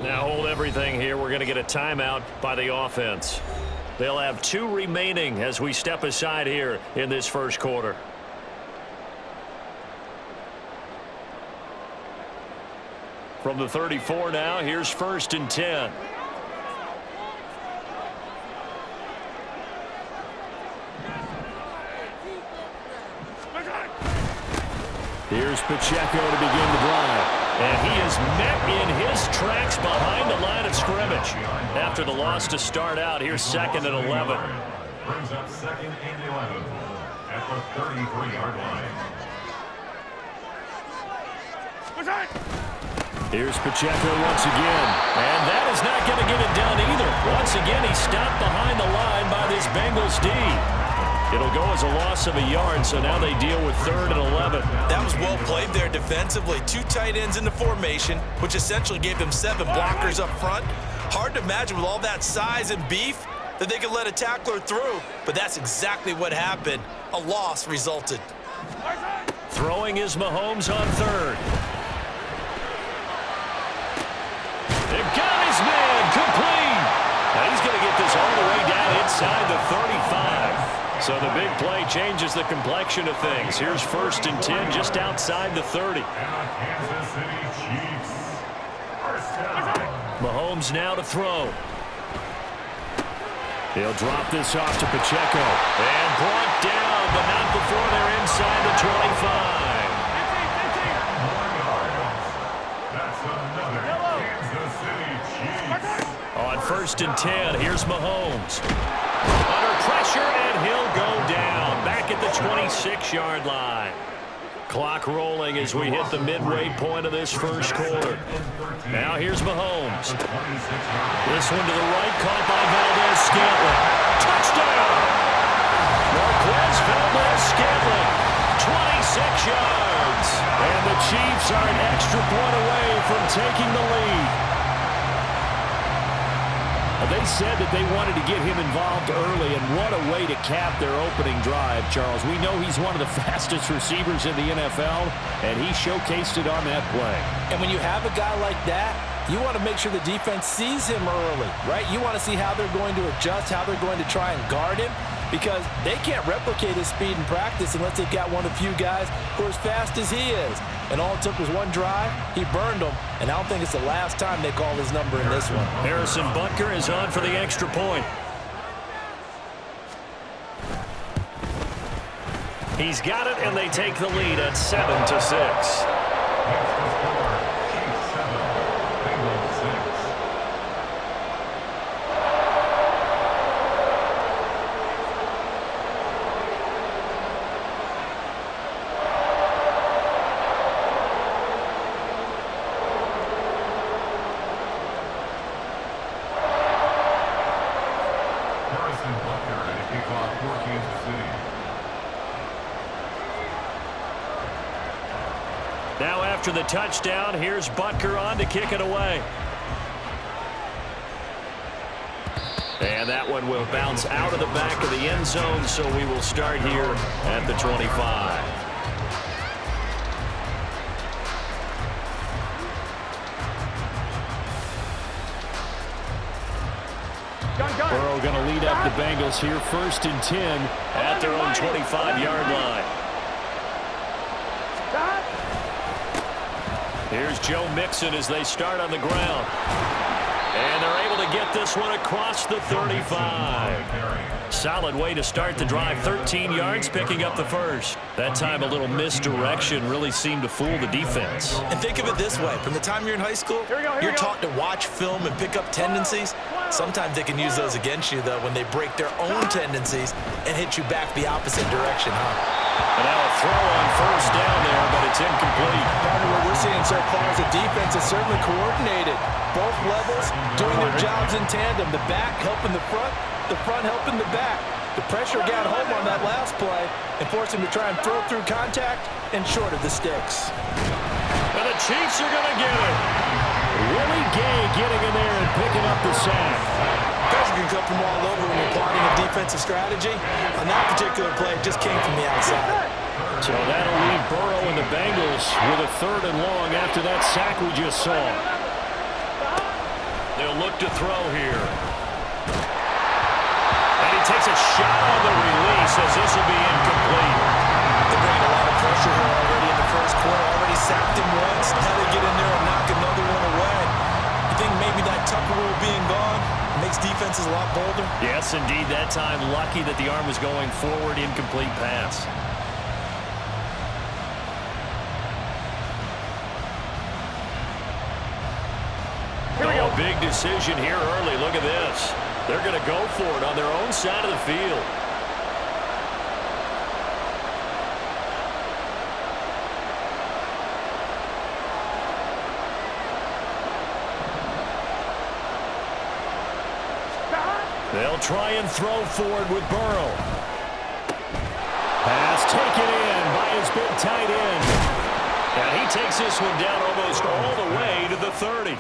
Now hold everything here. We're going to get a timeout by the offense. They'll have 2 remaining as we step aside here in this first quarter. From the 34 now, here's 1st and 10. Here's Pacheco to begin the drive. And he is met in his tracks behind the line of scrimmage. After the loss to start out, here's 2nd and 11. Brings up 2nd and 11 at the 33-yard line. Here's Pacheco once again. And that is not going to get it done either. Once again, he's stopped behind the line by this Bengals D. It'll go as a loss of a yard, so now they deal with 3rd and 11. That was well played there defensively. 2 tight ends in the formation, which essentially gave them 7 blockers up front. Hard to imagine with all that size and beef that they could let a tackler through, but that's exactly what happened. A loss resulted. Throwing is Mahomes on 3rd. They've got his man complete. Now he's going to get this all the way down inside the 35. So the big play changes the complexion of things. Here's 1st and 10 just outside the 30. Mahomes now to throw. He'll drop this off to Pacheco. And brought down, but not before they're inside the 25. On 1st and 10, here's Mahomes. Under pressure, and he'll go down. Back at the 26-yard line. Clock rolling as we hit the midway point of this first quarter. Now here's Mahomes. This one to the right, caught by Valdez-Scantling. Touchdown! Marquez Valdez-Scantling, 26 yards. And the Chiefs are an extra point away from taking the lead. They said that they wanted to get him involved early, and what a way to cap their opening drive, Charles. We know he's one of the fastest receivers in the NFL, and he showcased it on that play. And when you have a guy like that, you want to make sure the defense sees him early, right? You want to see how they're going to adjust, how they're going to try and guard him, because they can't replicate his speed in practice unless they've got one of the few guys who are as fast as he is. And all it took was one drive. He burned them, and I don't think it's the last time they call his number in this one. Harrison Butker is on for the extra point. He's got it, and they take the lead at 7-6. Now after the touchdown, here's Butker on to kick it away. And that one will bounce out of the back of the end zone, so we will start here at the 25. Burrow going to lead up the Bengals here, 1st and 10 at their own 25-yard line. Here's Joe Mixon as they start on the ground. And they're able to get this one across the 35. Solid way to start the drive. 13 yards, picking up the first. That time a little misdirection really seemed to fool the defense. And think of it this way. From the time you're in high school, you're taught to watch film and pick up tendencies. Sometimes they can use those against you, though, when they break their own tendencies and hit you back the opposite direction, huh? And now a throw on 1st down there, but it's incomplete. Partner, what we're seeing so far is the defense is certainly coordinated. Both levels doing their jobs in tandem. The back helping the front helping the back. The pressure got home on that last play and forced him to try and throw through contact and short of the sticks. And the Chiefs are going to get it. Willie Gay getting in there and picking up the sack. Pressure can come from all over when you're plotting a defensive strategy. On that particular play, it just came from the outside. So that'll leave Burrow and the Bengals with a 3rd and long after that sack we just saw. They'll look to throw here. And he takes a shot on the release as this will be incomplete. They're bringing a lot of pressure here already in the first quarter. Already sacked him once. Now they get in there and knock another one away. You think maybe that Tucker rule being gone makes defenses a lot bolder? Yes, indeed. That time, lucky that the arm was going forward. Incomplete pass. Oh, big decision here early. Look at this. They're going to go for it on their own side of the field. They'll try and throw forward with Burrow. Pass taken in by his big tight end. And he takes this one down almost all the way to the 30.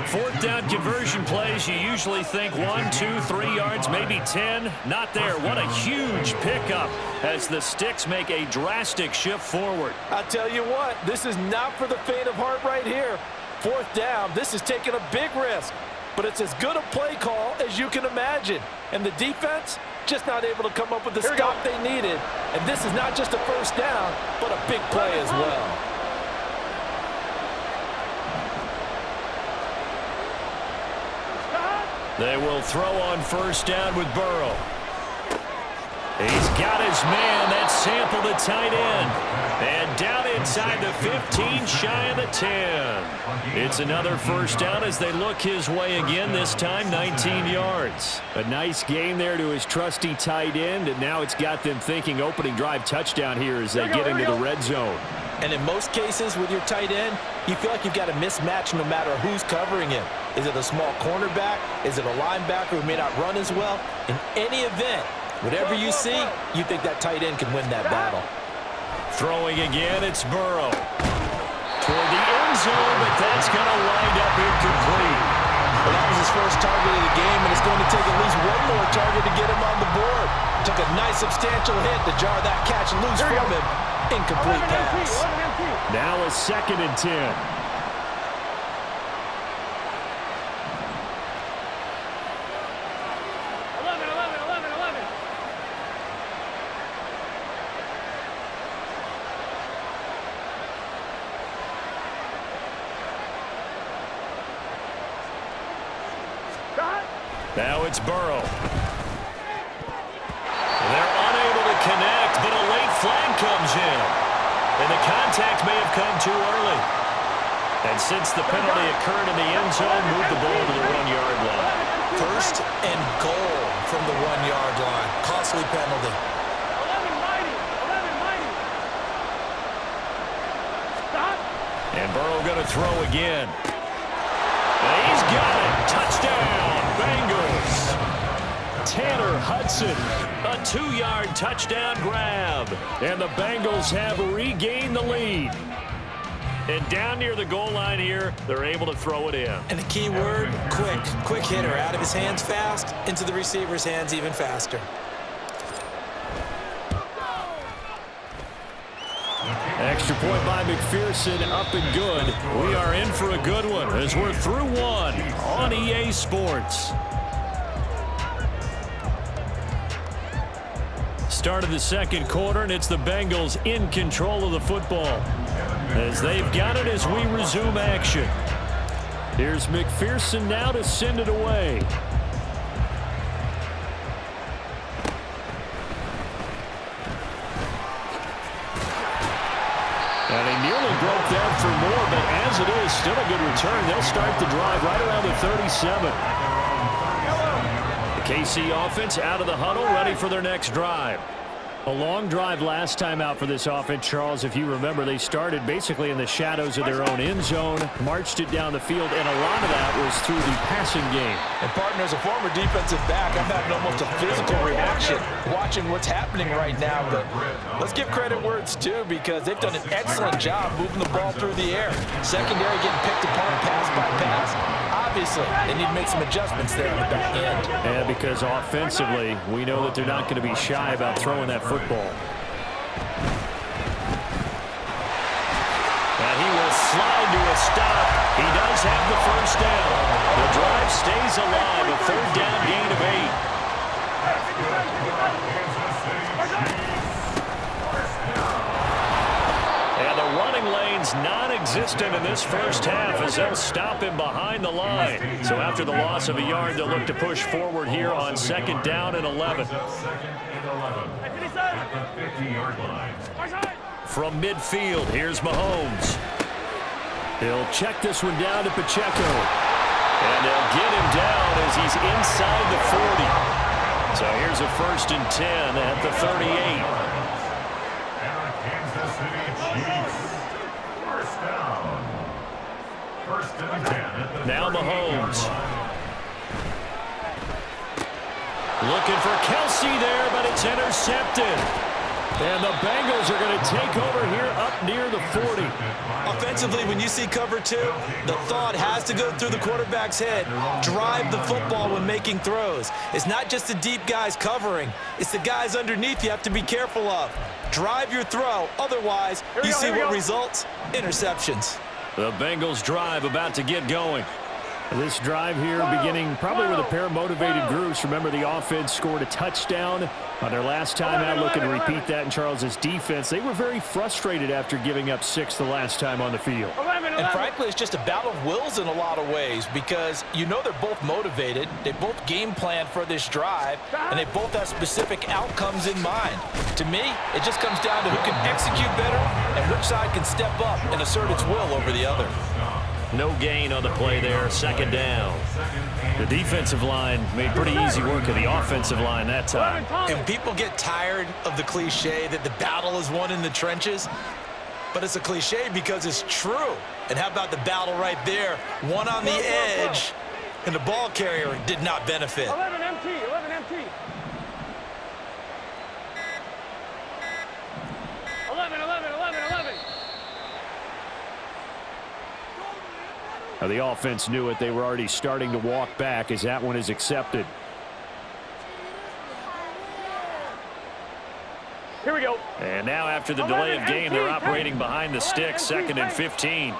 Fourth down conversion plays, you usually think 1, 2, 3 yards, maybe 10. Not there. What a huge pickup as the Sticks make a drastic shift forward. I'll tell you what, this is not for the faint of heart right here. Fourth down, this is taking a big risk. But it's as good a play call as you can imagine. And the defense just not able to come up with the stop they needed. And this is not just a first down, but a big play as well. They will throw on first down with Burrow. He's got his man. That's Sample, the tight end. And down inside the 15, shy of the 10. It's another first down as they look his way again, this time 19 yards. A nice gain there to his trusty tight end, and now it's got them thinking opening drive touchdown here as they get into the red zone. And in most cases with your tight end, you feel like you've got a mismatch no matter who's covering him. Is it a small cornerback? Is it a linebacker who may not run as well? In any event, whatever you see, you think that tight end can win that battle. Throwing again, it's Burrow. Toward the end zone, but that's going to wind up incomplete. Well, that was his first target of the game, and it's going to take at least one more target to get him on the board. Took a nice substantial hit to jar that catch loose from him. Incomplete pass. Now a 2nd and 10. Now it's Burrow. They're unable to connect, but a late flag comes in. And the contact may have come too early. And since the penalty occurred in the end zone, move the ball to the 1-yard line. First and goal from the 1-yard line. Costly penalty. And Burrow going to throw again. And he's got it. Touchdown, Bengals. Tanner Hudson, a 2-yard touchdown grab. And the Bengals have regained the lead. And down near the goal line here, they're able to throw it in. And the key word, quick. Quick hitter. Out of his hands fast, into the receiver's hands even faster. Extra point by McPherson, up and good. We are in for a good one as we're through one on EA Sports. Start of the second quarter, and it's the Bengals in control of the football as they've got it as we resume action. Here's McPherson now to send it away. And he nearly broke that for more, but as it is, still a good return. They'll start the drive right around the 37. The KC offense out of the huddle, ready for their next drive. A long drive last time out for this offense, Charles. If you remember, they started basically in the shadows of their own end zone, marched it down the field, and a lot of that was through the passing game. And partner, as a former defensive back, I'm having almost a physical reaction watching what's happening right now. But let's give credit where it's due, because they've done an excellent job moving the ball through the air. Secondary getting picked apart pass by pass. Obviously, they need to make some adjustments there on the back end. And because offensively, we know that they're not going to be shy about throwing that football. And he will slide to a stop He does have the first down. The drive stays alive. A third down gain of 8. And the running lane's non-existent in this first half as they'll stop him behind the line. So after the loss of a yard, they'll look to push forward here on second down and 11. From midfield, here's Mahomes. He'll check this one down to Pacheco. And they'll get him down as he's inside the 40. So here's a 1st and 10 at the 38. Now Mahomes. Looking for Kelsey there, but it's intercepted. And the Bengals are going to take over here up near the 40. Offensively, when you see cover 2, the thought has to go through the quarterback's head. Drive the football when making throws. It's not just the deep guys covering. It's the guys underneath you have to be careful of. Drive your throw. Otherwise, you see what results? Interceptions. The Bengals drive about to get going. This drive here beginning probably with a pair of motivated groups. Remember, the offense scored a touchdown on their last time out, looking to repeat that in Charles's defense. They were very frustrated after giving up 6 the last time on the field. And frankly, it's just a battle of wills in a lot of ways because you know they're both motivated. They both game plan for this drive, and they both have specific outcomes in mind. To me, it just comes down to who can execute better and which side can step up and assert its will over the other. No gain on the play there, second down. The defensive line made pretty easy work of the offensive line that time. And people get tired of the cliche that the battle is won in the trenches. But it's a cliche because it's true. And how about the battle right there? One on the edge, and the ball carrier did not benefit. 11 MT, 11 MT. 11, 11, 11, 11. Now, the offense knew it. They were already starting to walk back as that one is accepted. Here we go. And now after the delay of game, they're operating behind the sticks, 2nd and 15.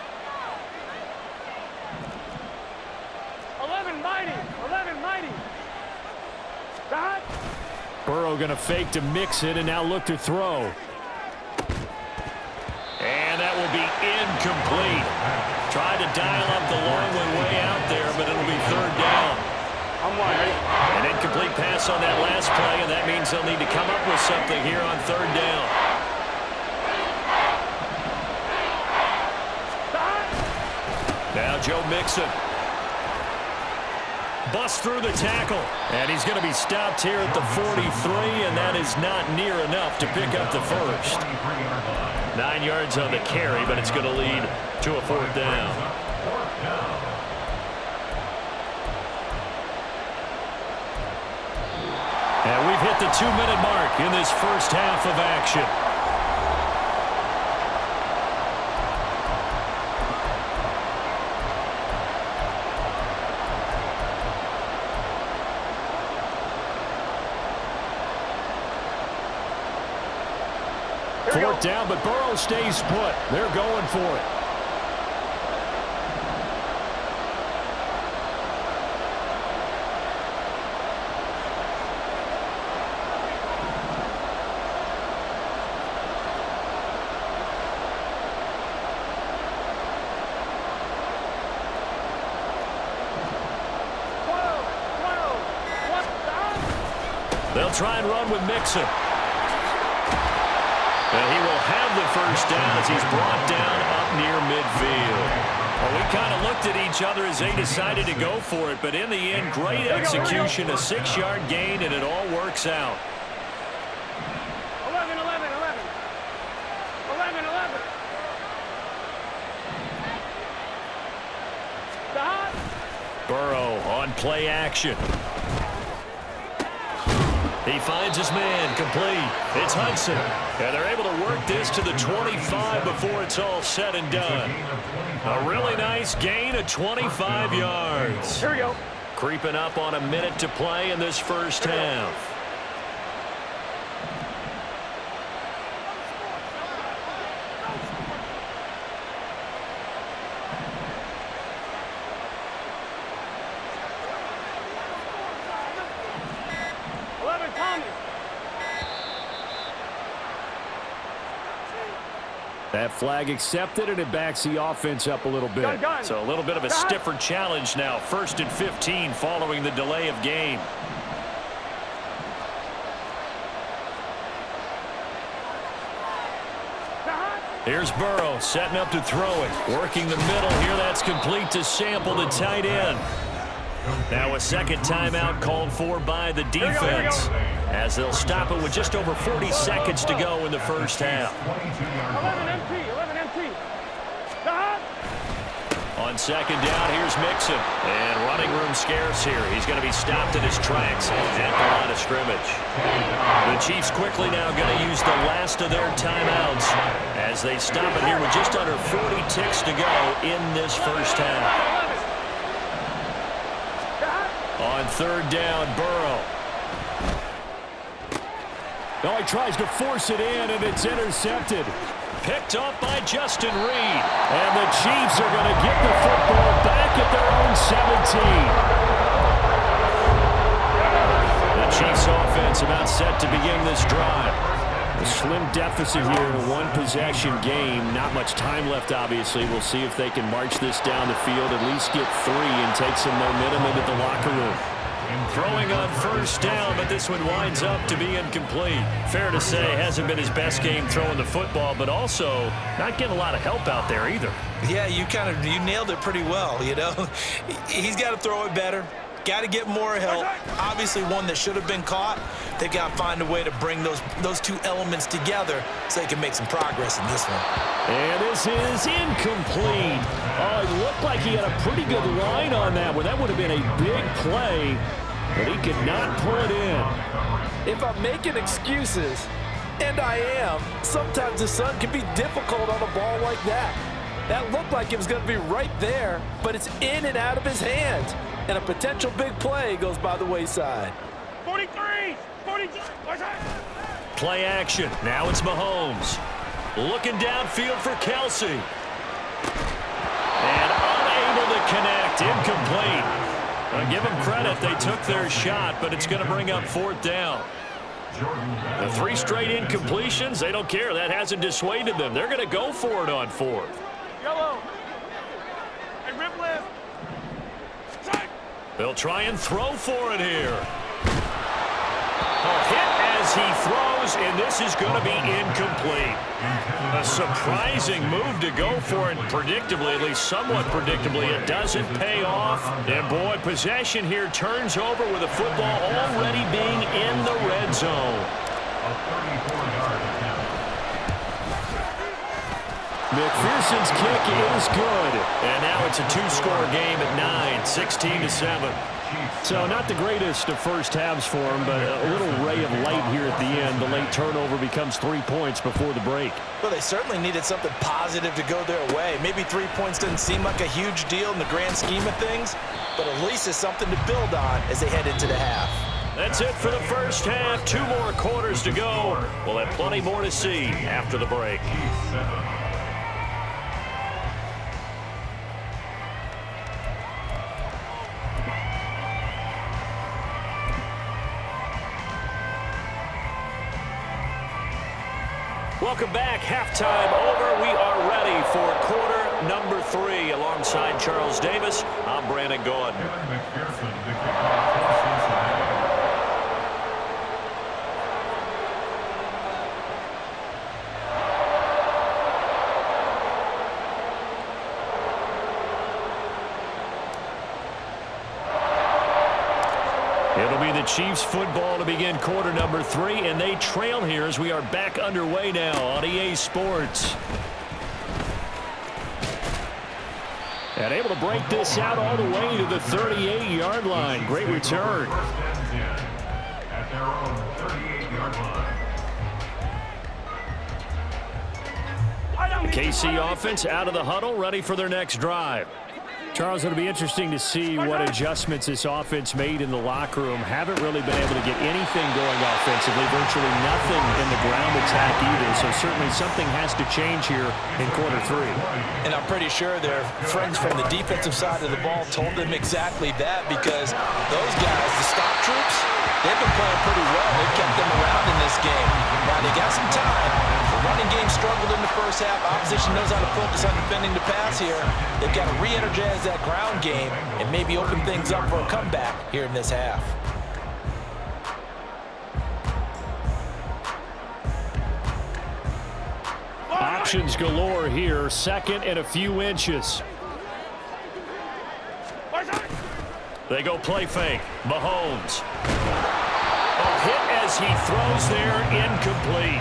11 mighty, 11 mighty. Dot. Burrow going to fake to mix it and now look to throw. And that will be incomplete. Tried to dial up the long one way out there, but it'll be 3rd down. I'm wide. An incomplete pass on that last play, and that means they'll need to come up with something here on 3rd down. Now Joe Mixon. Busts through the tackle, and he's going to be stopped here at the 43, and that is not near enough to pick up the first. 9 yards on the carry, but it's going to lead to a 4th down. And we've hit the 2-minute mark in this first half of action. Fourth down, but Burrow stays put. They're going for it. They'll try and run with Mixon. And he will have the first down as he's brought down up near midfield. Well, we kind of looked at each other as they decided to go for it, but in the end, great execution, a 6-yard gain, and it all works out. 11, 11, 11. 11, 11. Dot. Burrow on play action. He finds his man, complete. It's Hudson. And they're able to work this to the 25 before it's all said and done. A really nice gain of 25 yards. Here we go. Creeping up on a minute to play in this first half. Tommy. That flag accepted, and it backs the offense up a little bit. So a little bit of a stiffer challenge now. 1st and 15 following the delay of game. Here's Burrow setting up to throw it. Working the middle here. That's complete to Sample, the tight end. Now a second timeout called for by the defense, as they'll stop it with just over 40 seconds to go in the first half. 11 empty. On second down, here's Mixon. And running room scarce here. He's going to be stopped in his tracks at the line of scrimmage. The Chiefs quickly now going to use the last of their timeouts as they stop it here with just under 40 ticks to go in this first half. On third down, Burrow. Oh, he tries to force it in, and it's intercepted. Picked off by Justin Reed. And the Chiefs are going to get the football back at their own 17. The Chiefs offense about set to begin this drive. A slim deficit here in a one-possession game. Not much time left, obviously. We'll see if they can march this down the field, at least get 3 and take some momentum into the locker room. Throwing on first down, but this one winds up to be incomplete. Fair to say, hasn't been his best game throwing the football, but also not getting a lot of help out there either. Yeah, you nailed it pretty well, you know. He's got to throw it better. Got to get more help. Obviously one that should have been caught. They got to find a way to bring those two elements together so they can make some progress in this one. And this is incomplete. Oh, it looked like he had a pretty good line on that one. That would have been a big play, but he could not pull it in. If I'm making excuses, and I am, sometimes the sun can be difficult on a ball like that. That looked like it was going to be right there, but it's in and out of his hands. And a potential big play goes by the wayside. 43, 42. Play action. Now it's Mahomes. Looking downfield for Kelsey. And unable to connect. Incomplete. I'll give them credit. They took their shot, but it's going to bring up 4th down. The 3 straight incompletions, they don't care. That hasn't dissuaded them. They're going to go for it on 4th. Yellow. Hey, rip left. They'll try and throw for it here. A hit as he throws, and this is going to be incomplete. A surprising move to go for it, predictably, at least somewhat predictably. It doesn't pay off. And, boy, possession here turns over with the football already being in the red zone. McPherson's kick is good. And now it's a 2-score game at 9, 16-7. So not the greatest of first halves for him, but a little ray of light here at the end. The late turnover becomes 3 points before the break. Well, they certainly needed something positive to go their way. Maybe 3 points doesn't seem like a huge deal in the grand scheme of things, but at least it's something to build on as they head into the half. That's it for the first half. 2 more quarters to go. We'll have plenty more to see after the break. Welcome back. Halftime over. We are ready for quarter number 3. Alongside Charles Davis, I'm Brandon Gordon. It'll be the Chiefs football to begin quarter number 3, and they trail here as we are back underway now on EA Sports. And able to break this out all the way to the 38-yard line. Great return. At their own 38-yard line. KC offense out of the huddle, ready for their next drive. Charles, it'll be interesting to see what adjustments this offense made in the locker room. Haven't really been able to get anything going offensively, virtually nothing in the ground attack either. So certainly something has to change here in quarter 3. And I'm pretty sure their friends from the defensive side of the ball told them exactly that, because those guys, the stock troops, they've been playing pretty well. They've first half. Opposition knows how to focus on defending the pass here. They've got to re-energize that ground game and maybe open things up for a comeback here in this half. Options galore here. Second and a few inches. They go play fake. Mahomes. A hit as he throws there, incomplete.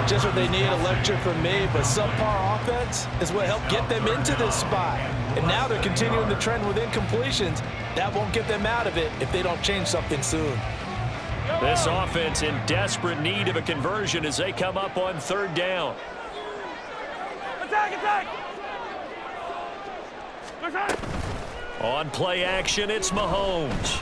Just what they need, a lecture from me, but subpar offense is what helped get them into this spot. And now they're continuing the trend with incompletions. That won't get them out of it if they don't change something soon. This offense in desperate need of a conversion as they come up on third down. Attack, attack! On play action, it's Mahomes.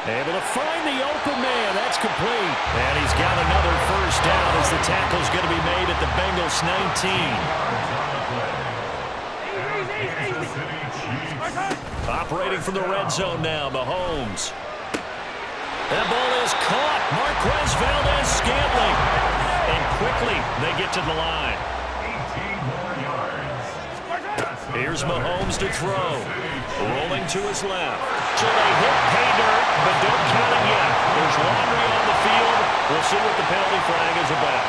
Able to find the open man. That's complete. And he's got another first down as the tackle's going to be made at the Bengals 19. Operating from the red zone now, Mahomes. That ball is caught. Marquez Valdez-Scantling. And quickly they get to the line. 18 more yards. Here's Mahomes to throw. Rolling to his left. So they hit pay dirt, but don't count it yet. There's laundry on the field. We'll see what the penalty flag is about.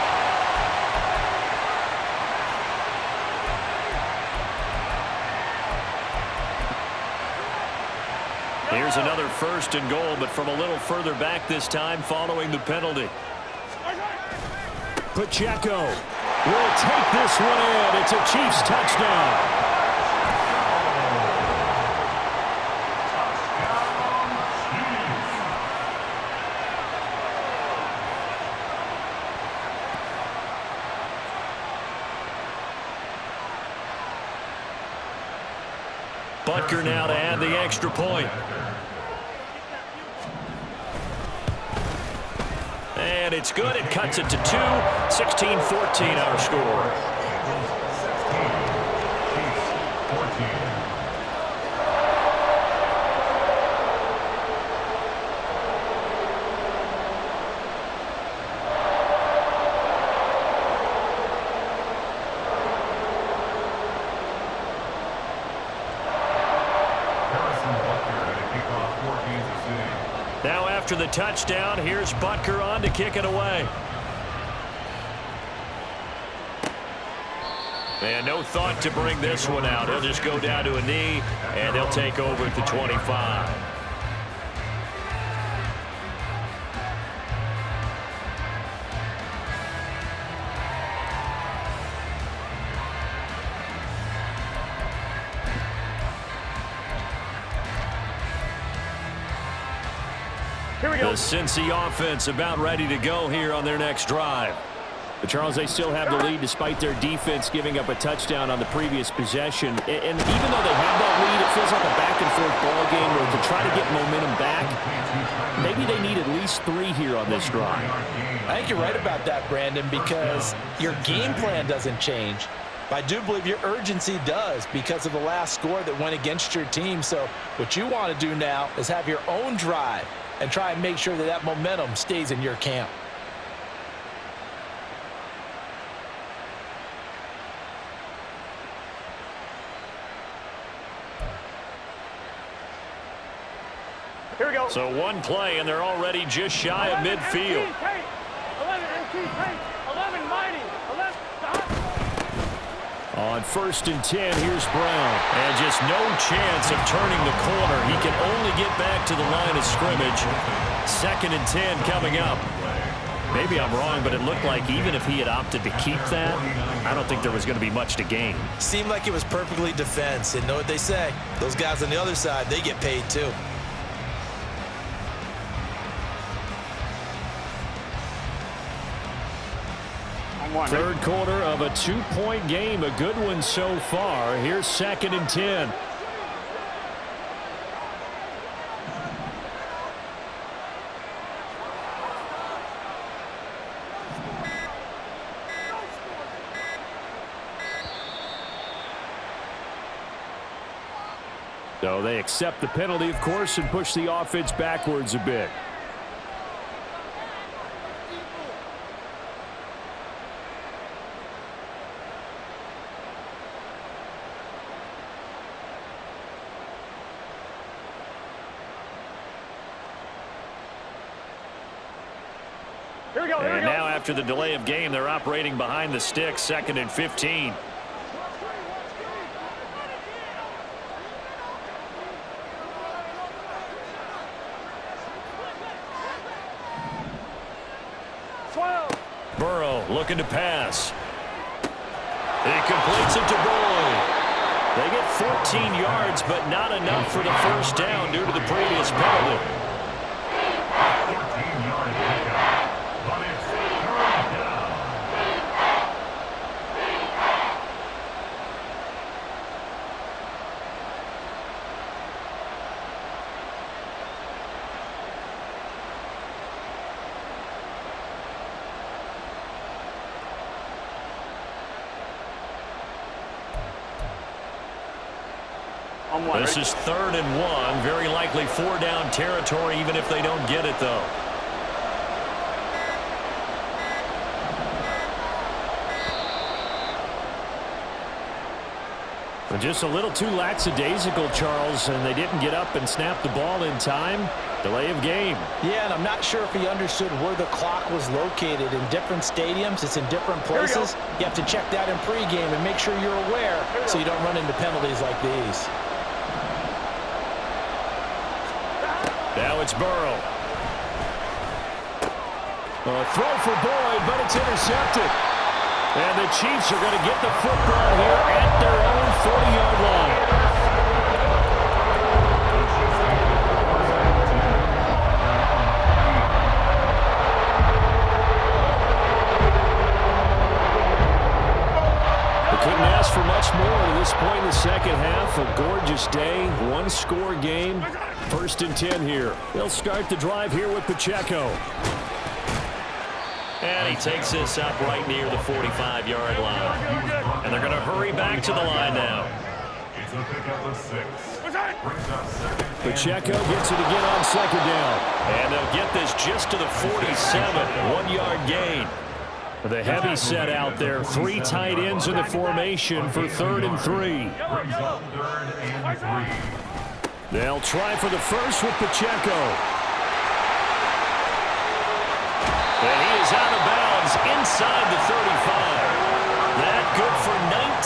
Here's another first and goal, but from a little further back this time following the penalty. Pacheco will take this one in. It's a Chiefs touchdown. Butker now to add the extra point. And it's good. It cuts it to 2. 16-14 our score. Now after the touchdown, here's Butker on to kick it away. And no thought to bring this one out. He'll just go down to a knee, and they'll take over at the 25. The Cincy offense about ready to go here on their next drive. But Charles, they still have the lead despite their defense giving up a touchdown on the previous possession. And even though they have that lead, it feels like a back-and-forth ball game where to try to get momentum back, maybe they need at least 3 here on this drive. I think you're right about that, Brandon, because your game plan doesn't change. But I do believe your urgency does because of the last score that went against your team. So what you want to do now is have your own drive and try and make sure that that momentum stays in your camp. Here we go. So one play, and they're already just shy of midfield. 11 mighty. 11. On 1st and 10, here's Brown. And just no chance of turning the corner. He can only get back to the line of scrimmage. 2nd and 10 coming up. Maybe I'm wrong, but it looked like even if he had opted to keep that, I don't think there was going to be much to gain. Seemed like it was perfectly defense. And know what they say? Those guys on the other side, they get paid too. Third quarter of a 2-point game. A good one so far. Here's 2nd and 10. So they accept the penalty, of course, and push the offense backwards a bit. Here we go. And now after the delay of game, they're operating behind the sticks, 2nd and 15. Burrow looking to pass. He completes it to Boyd. They get 14 yards, but not enough for the first down due to the previous penalty. 14-yard pickup, but it's third down. This is 3rd and 1. Very likely 4-down territory, even if they don't get it, though. Just a little too lackadaisical, Charles, and they didn't get up and snap the ball in time. Delay of game. Yeah, and I'm not sure if he understood where the clock was located. In different stadiums, it's in different places. You have to check that in pregame and make sure you're aware so you don't run into penalties like these. Now it's Burrow. A throw for Boyd, but it's intercepted. And the Chiefs are going to get the football here at their own 40-yard line. They couldn't ask for much more to this point in the second half. A gorgeous day, one-score game. 1st and 10 here. They'll start the drive here with Pacheco. And he takes this up right near the 45-yard line. And they're going to hurry back to the line now. It's a pickup of 6. Brings up 2nd. Pacheco gets it again on 2nd down. And they'll get this just to the 47. 1-yard gain. The heavy set out there. 3 tight ends in the formation for 3rd and 3. Brings up 3rd and 3. They'll try for the first with Pacheco. And he is out of bounds inside the 35. That good for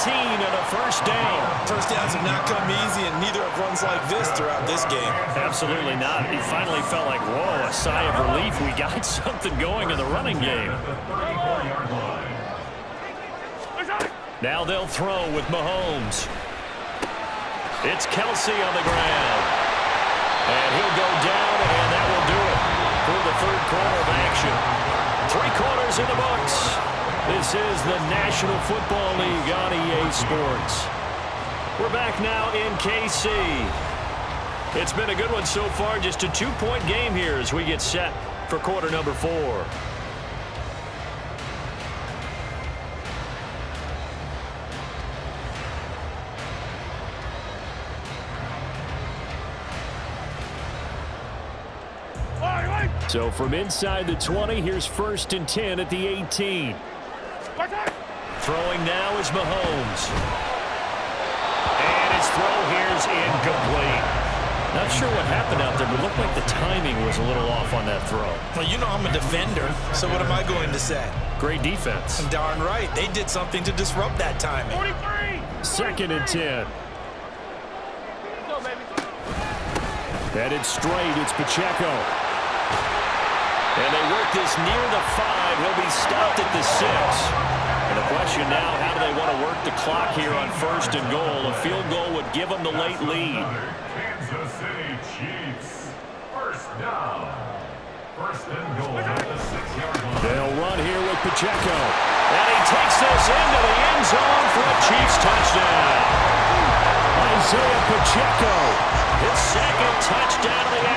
19 and a first down. First downs have not come easy, and neither have runs like this throughout this game. Absolutely not. He finally felt like, whoa, a sigh of relief. We got something going in the running game. At the 34-yard line. Now they'll throw with Mahomes. It's Kelsey on the ground. And he'll go down, and that will do it for the 3rd quarter of action. 3 quarters in the books. This is the National Football League on EA Sports. We're back now in KC. It's been a good one so far. Just a 2-point game here as we get set for quarter number 4. So from inside the 20, here's 1st and 10 at the 18. Throwing now is Mahomes. And his throw here's incomplete. Not sure what happened out there, but it looked like the timing was a little off on that throw. Well, you know I'm a defender, so what am I going to say? Great defense. Darn right. They did something to disrupt that timing. 2nd and 10. Go, baby. Headed straight, it's Pacheco. And they work this near the 5. He'll be stopped at the 6. And the question now, how do they want to work the clock here on 1st and goal? A field goal would give them the late lead. Kansas City Chiefs. 1st down. 1st and goal at the 6-yard line. They'll run here with Pacheco. And he takes this into the end zone for a Chiefs touchdown. Isaiah Pacheco, his 2nd touchdown of the